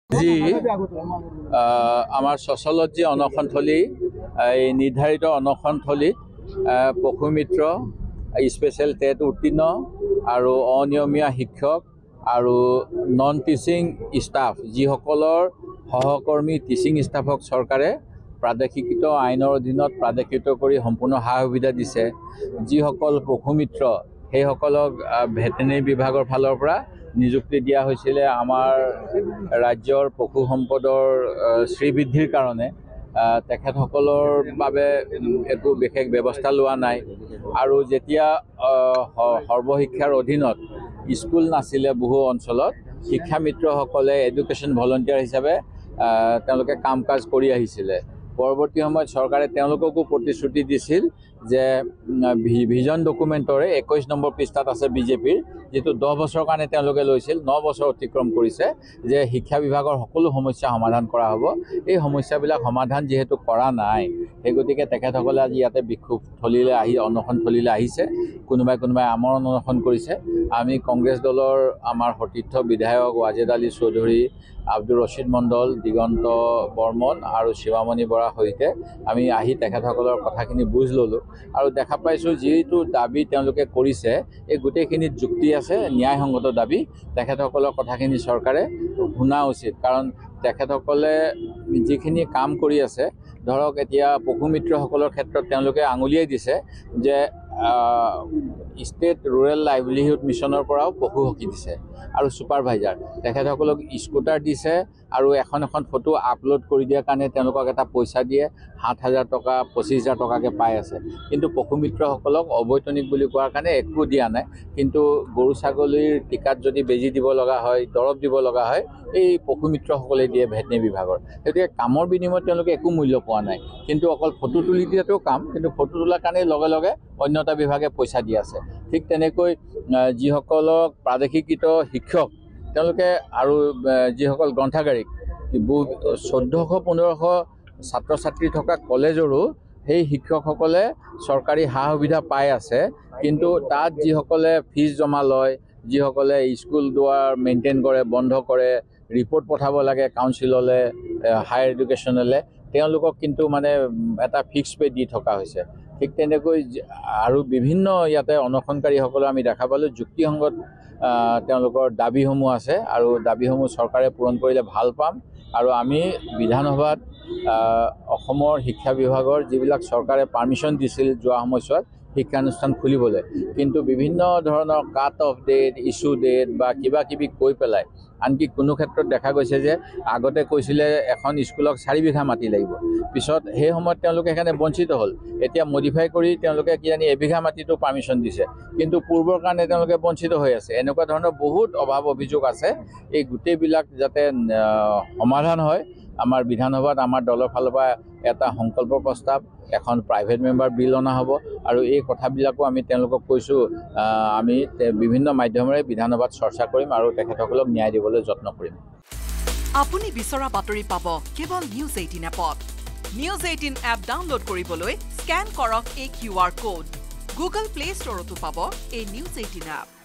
যি আমাৰ ছচলজি অনশনথলী এই নিৰ্ধাৰিত অনশনথলীত পশুমিত্ৰ স্পেচিয়েল টেট উত্তীৰ্ণ আৰু অনিয়মীয়া শিক্ষক আৰু নন টিচিং ষ্টাফ যিসকলৰ সহকৰ্মী টিচিং ষ্টাফক চৰকাৰে প্ৰাদেশিকৃত আইনৰ অধীনত প্ৰাদেশিকৃত কৰি সম্পূৰ্ণ সা সুবিধা দিছে। যিসকল পশুমিত্ৰ সেইসকলক ভেটেনেৰী বিভাগৰ ফালৰ পৰা নিযুক্তি দিয়া হৈছিলে আমাৰ ৰাজ্যৰ পশু সম্পদৰ শ্ৰীবৃদ্ধিৰ কাৰণে। তেখেতসকলৰ বাবে একো বিশেষ ব্যৱস্থা লোৱা নাই আৰু যেতিয়া সৰ্বশিক্ষাৰ অধীনত স্কুল নাছিলে বহু অঞ্চলত শিক্ষামিত্ৰসকলে এডুকেশ্যন ভলণ্টিয়াৰ হিচাপে তেওঁলোকে কাম কাজ কৰি আহিছিলে। পৰৱৰ্তী সময়ত চৰকাৰে তেওঁলোককো প্ৰতিশ্ৰুতি দিছিল যে ভিজন ডকুমেণ্টৰে 21 নম্বৰ পৃষ্ঠাত আছে বিজেপিৰ, যিটো 10 বছৰৰ কাৰণে তেওঁলোকে লৈছিল, 9 বছৰ অতিক্ৰম কৰিছে, যে শিক্ষা বিভাগৰ সকলো সমস্যা সমাধান কৰা হ'ব। এই সমস্যাবিলাক সমাধান যিহেতু কৰা নাই, সেই গতিকে তেখেতসকলে আজি ইয়াতে বিক্ষোভ থলীলৈ আহি অনশন থলীলৈ আহিছে। কোনোবাই আমৰণ অনশন কৰিছে। আমি কংগ্ৰেছ দলৰ আমাৰ সতীৰ্থ বিধায়ক ৱাজেদ আলী চৌধুৰী, আব্দুৰ ৰছিদ মণ্ডল, দিগন্ত বৰ্মন আৰু শিৱামণি বৰাৰ সৈতে আমি আহি তেখেতসকলৰ কথাখিনি বুজ ল'লোঁ আৰু দেখা পাইছোঁ যিটো দাবী তেওঁলোকে কৰিছে এই গোটেইখিনিত যুক্তি আছে, ন্যায়সংগত দাবী। তেখেতসকলৰ কথাখিনি চৰকাৰে শুনা উচিত, কাৰণ তেখেতসকলে যিখিনি কাম কৰি আছে, ধৰক এতিয়া পশুমিত্ৰসকলৰ ক্ষেত্ৰত তেওঁলোকে আঙুলিয়াই দিছে যে ষ্টেট ৰুৰেল লাইভলিহুড মিছনৰ পৰাও পশু সখী দিছে আৰু ছুপাৰভাইজাৰ তেখেতসকলক স্কুটাৰ দিছে আৰু এখন ফটো আপলোড কৰি দিয়াৰ কাৰণে তেওঁলোকক এটা পইচা দিয়ে, 7,000 টকা 25,000 টকাকৈ পাই আছে। কিন্তু পশুমিত্ৰসকলক অবৈতনিক বুলি কোৱাৰ কাৰণে একো দিয়া নাই। কিন্তু গৰু ছাগলীৰ টিকাত যদি বেজী দিব লগা হয়, দৰৱ দিব লগা হয়, এই পশুমিত্ৰসকলে দিয়ে ভেটেনেৰী বিভাগৰ। গতিকে কামৰ বিনিময়ত তেওঁলোকে একো মূল্য পোৱা নাই। কিন্তু অকল ফটো তুলি দিয়াটো কাম, কিন্তু ফটো তোলাৰ কাৰণে লগে লগে অন্য এটা বিভাগে পইচা দি আছে। ঠিক তেনেকৈ যিসকলক প্ৰাদেশিকৃত শিক্ষক তেওঁলোকে আৰু যিসকল গ্ৰন্থাগাৰিক 1400-1500 ছাত্ৰ ছাত্ৰী থকা কলেজৰো সেই শিক্ষকসকলে চৰকাৰী সা সুবিধা পাই আছে। কিন্তু তাত যিসকলে ফিজ জমা লয়, যিসকলে স্কুল দুৱাৰ মেইনটেইন কৰে, বন্ধ কৰে, ৰিপৰ্ট পঠাব লাগে কাউন্সিললৈ, হায়াৰ এডুকেশ্যনলৈ, তেওঁলোকক কিন্তু এটা ফিক্স পে দি থকা হৈছে। ঠিক তেনেকৈ আৰু বিভিন্ন ইয়াতে অনশনকাৰীসকলে আমি দেখা পালোঁ যুক্তিসংগত তেওঁলোকৰ দাবীসমূহ আছে আৰু দাবীসমূহ চৰকাৰে পূৰণ কৰিলে ভাল পাম। আৰু আমি বিধানসভাত অসমৰ শিক্ষা বিভাগৰ যিবিলাক চৰকাৰে পাৰ্মিশ্যন দিছিল যোৱা সময়ছোৱাত শিক্ষানুষ্ঠান খুলিবলৈ, কিন্তু বিভিন্ন ধৰণৰ cut off date, issue date বা কিবা কিবি কৈ পেলাই, আনকি কোনো ক্ষেত্ৰত দেখা গৈছে যে আগতে কৈছিলে এখন স্কুলক 4 বিঘা মাটি লাগিব, পিছত সেই সময়ত তেওঁলোকে সেইকাৰণে বঞ্চিত হ'ল। এতিয়া মডিফাই কৰি তেওঁলোকে কিজানি এবিঘা মাটিটো পাৰ্মিশ্যন দিছে, কিন্তু পূৰ্বৰ কাৰণে তেওঁলোকে বঞ্চিত হৈ আছে। এনেকুৱা ধৰণৰ বহুত অভাৱ অভিযোগ আছে। এই গোটেইবিলাক যাতে সমাধান হয়, আমাৰ বিধানসভাত আমাৰ দলৰ ফালৰ পৰা এটা সংকল্প প্ৰস্তাৱ, এখন প্ৰাইভেট মেম্বাৰ বিল অনা হ'ব আৰু এই কথাবিলাকো আমি তেওঁলোকক কৈছোঁ। আমি বিভিন্ন মাধ্যমেৰে বিধানসভাত চৰ্চা কৰিম আৰু তেখেতসকলক ন্যায় দিবলৈ যত্ন কৰিম। আপুনি বিচৰা বাতৰি পাব কেৱল নিউজ 18 এপত। নিউজ 18 এপ ডাউনলোড কৰিবলৈ স্কেন কৰক এই QR কোড। গুগল প্লে ষ্টৰতো পাব এই নিউজ 18 এপ।